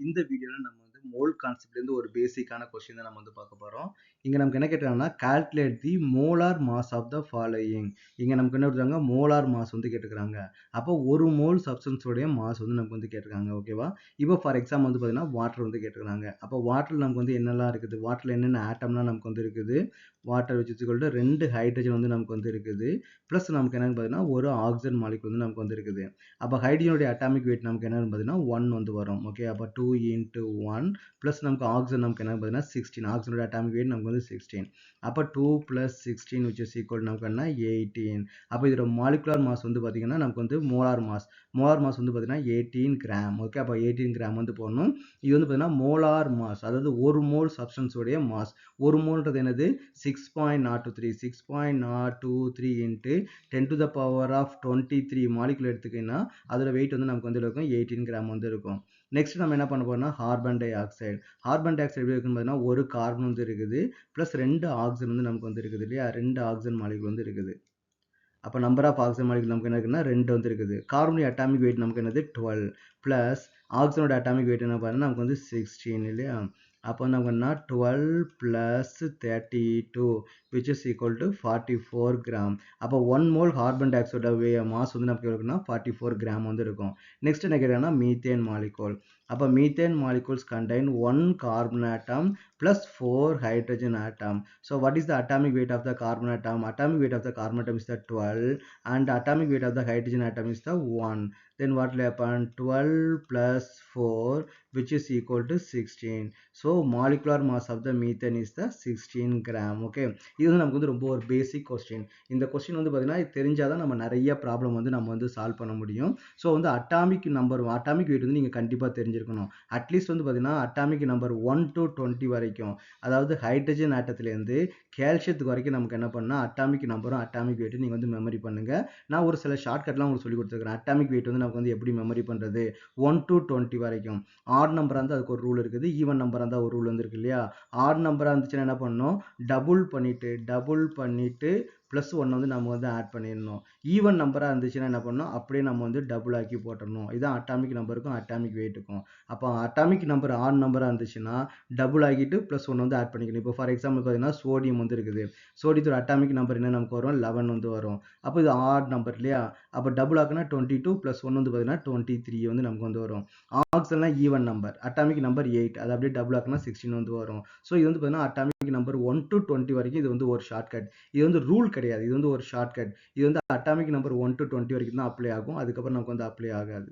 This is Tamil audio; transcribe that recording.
இந்த வீடியோல நம்ம வந்து மோல் கான்செப்ட்ல இருந்து ஒரு பேசிக்கான கொஸ்டின் தான் நம்ம வந்து பார்க்க போறோம். இங்க நமக்கு என்ன கேட்டிருக்காங்கன்னா, calculate the molar mass of the following. இங்க நமக்கு என்ன கொடுத்துருக்காங்க, மோலார் மாஸ் வந்து கேட்டுருக்காங்க. அப்போ ஒரு மோல் சப்ஸ்டன்ஸ் உடைய மாஸ் வந்து நமக்கு வந்து கேட்டிருக்காங்க. ஓகேவா? இப்போ ஃபார் எக்ஸாம்பிள் வந்து பார்த்தீங்கன்னா, வாட்டர் வந்து கேட்டிருக்காங்க. அப்போ வாட்டர்ல நமக்கு வந்து என்னெல்லாம் இருக்குது? வாட்டர்ல என்னென்ன ஆட்டம்லாம் நமக்கு வந்து இருக்குது? Water which is equal to 2 hydrogen வந்து நமக்கு வந்து இருக்குது. பிளஸ் நமக்கு என்னன்னு பார்த்தீங்கன்னா, ஒரு ஆக்ஸிஜன் மாலிகுல் வந்து நமக்கு வந்து இருக்குது. அப்போ ஹைட்ரஜனுடைய அட்டாமிக் வெயிட் நமக்கு என்னன்னு பார்த்தீங்கன்னா 1 வந்து வரும். ஓகே, அப்போ 2 into 1 ப்ளஸ் நமக்கு ஆக்சிஜன் நமக்கு என்ன பார்த்தீங்கன்னா 16. ஆக்சிஜனோட அட்டாமிக் வெயிட் நமக்கு வந்து 16. அப்போ 2 + 16 which is equal நமக்கு என்ன 18. அப்போ இதோட மாலிகுலர் மாஸ் வந்து பார்த்தீங்கன்னா நமக்கு வந்து மோலார் மாஸ் வந்து பார்த்தீங்கன்னா 18 கிராம். ஓகே, அப்போ 18 கிராம் வந்து போடணும். இது வந்து பார்த்தீங்கன்னா மோலார் மாஸ், அதாவது ஒரு மோல் சப்ஸ்டன்ஸ் உடைய மாஸ். ஒரு மோல்ன்றது என்னது 6.023 6.023 into 10 to the power of 23 molecule எடுத்துக்கிட்டீங்கன்னா அதோட வெயிட் வந்து நமக்கு வந்து இருக்கும் 18 கிராம் வந்து இருக்கும். நெக்ஸ்ட் நம்ம என்ன பண்ண போறோம்னா carbon di oxide. Carbon di oxide எப்படி இருக்குன்னு பார்த்தீங்கன்னா ஒரு கார்பன் வந்து இருக்குது பிளஸ் 2 ஆக்சிஜன் வந்து நமக்கு வந்து இருக்குது இல்லையா, 2 ஆக்சிஜன் மாலிகுல் வந்து இருக்குது. அப்போ நம்பர் ஆஃப் ஆக்சிஜன் மாலிகுல் நமக்கு என்ன இருக்குன்னா 2 வந்து இருக்குது. கார்பனுடைய அட்டாமிக் வெயிட் நமக்கு என்னது 12 பிளஸ் ஆக்சிஜனோட அட்டாமிக் வெயிட் என்ன பார்த்தீங்கன்னா நமக்கு வந்து 16 இல்லையா. அப்போ நமக்கு என்ன 12 plus 32 which is equal to 44 gram. அப்போ 1 மோல் கார்பன் டை ஆக்சைடோட மாஸ் வந்து நமக்கு இருக்குன்னா 44 கிராம் வந்து இருக்கும். நெக்ஸ்ட் என்ன கேட்குறாங்கன்னா மீத்தேன் மாலிகூல். அப்போ methane molecules contain 1 carbon atom plus 4 hydrogen atom. So what is the atomic weight of the carbon atom? Atomic weight of the carbon atom is the 12 and atomic weight of the hydrogen atom is the 1. Then what will happen? 12 plus 4 which is equal to 16. So molecular mass of the methane is the 16 gram. Okay, இது வந்து நமக்கு வந்து ரொம்ப ஒரு பேசிக் கொஸ்டின். இந்த கொஸ்டின் வந்து பார்த்தீங்கன்னா தெரிஞ்சாதான் நம்ம நிறைய ப்ராப்ளம் வந்து நம்ம வந்து சால்வ் பண்ண முடியும். ஸோ வந்து அட்டாமிக் வெயிட் வந்து நீங்கள் கண்டிப்பாக தெரிஞ்சிருக்கணும். அட்லீஸ்ட் வந்து பார்த்தீங்கன்னா அட்டாமிக் நம்பர் 1 to 20 வரைக்கும், அதாவது ஹைட்ரஜன் ஆட்டத்திலேருந்து கால்சியத்துக்கு வரைக்கும் நமக்கு என்ன பண்ணால் அட்டாமிக் நம்பரும் அட்டாமிக் வெயிட்டும் நீங்கள் வந்து மெமரி பண்ணுங்க. நான் ஒரு சில ஷார்ட்கட்லாம் உங்களுக்கு சொல்லி கொடுத்துருக்கேன். அட்டாமிக் வெயிட் வந்து நமக்கு வந்து எப்படி மெமரி பண்ணுறது 1 to 20 வரைக்கும். ஆட் நம்பராக இருந்தால் அதுக்கு ஒரு ரூல் இருக்குது, ஈவன் நம்பராக இருந்தால் ஒரு ரூல் வந்துருக்கு இல்லையா. ஆட் நம்பராக இருந்துச்சுன்னா என்ன பண்ணணும், டபுள் பண்ணிட்டு ப்ளஸ் 1 வந்து நம்ம வந்து ஆட் பண்ணிடணும். ஈவன் நம்பராக இருந்துச்சுன்னா என்ன பண்ணணும், அப்படியே நம்ம வந்து டபுள் ஆக்கி போட்டுடணும். இதுதான் அட்டாமிக் நம்பருக்கும் அட்டாமிக் வெயிட்டுக்கும். அப்போ அட்டாமிக் நம்பர் ஆட் நம்பராக இருந்துச்சுன்னா டபுள் ஆகிட்டு ப்ளஸ் 1 வந்து ஆட் பண்ணிக்கணும். இப்போ ஃபார் எக்ஸாம்பிள் பார்த்தீங்கன்னா சோடியம் வந்து இருக்குது. சோடியத்தோட அட்டாமிக் நம்பர் என்ன நமக்கு வரும் 11 வந்து வரும். அப்போ இது ஆட் நம்பர் இல்லையா. அப்போ டபுள் ஆக்குனா 22 ப்ளஸ் 1 வந்து பார்த்தீங்கன்னா 23 வந்து நமக்கு வந்து வரும். ஆக்சிஜன்லாம் ஈவன் நம்பர், அட்டாமிக் நம்பர் 8, அது அப்படியே டபுள் ஆக்குனா 16 வந்து வரும். ஸோ இது வந்து பார்த்தீங்கன்னா அட்டாமிக் நம்பர் 1 to 20 வரைக்கும் இது வந்து ஒரு ஷார்ட்கட். இது வந்து ரூல் கிடையாது, இது வந்து ஒரு ஷார்ட்கட். இது வந்து அட்டாமிக் நம்பர் 1 to 20 வரைக்கும் தான் அப்ளை ஆகும், அதுக்கப்புறம் நமக்கு வந்து அப்ளை ஆகாது.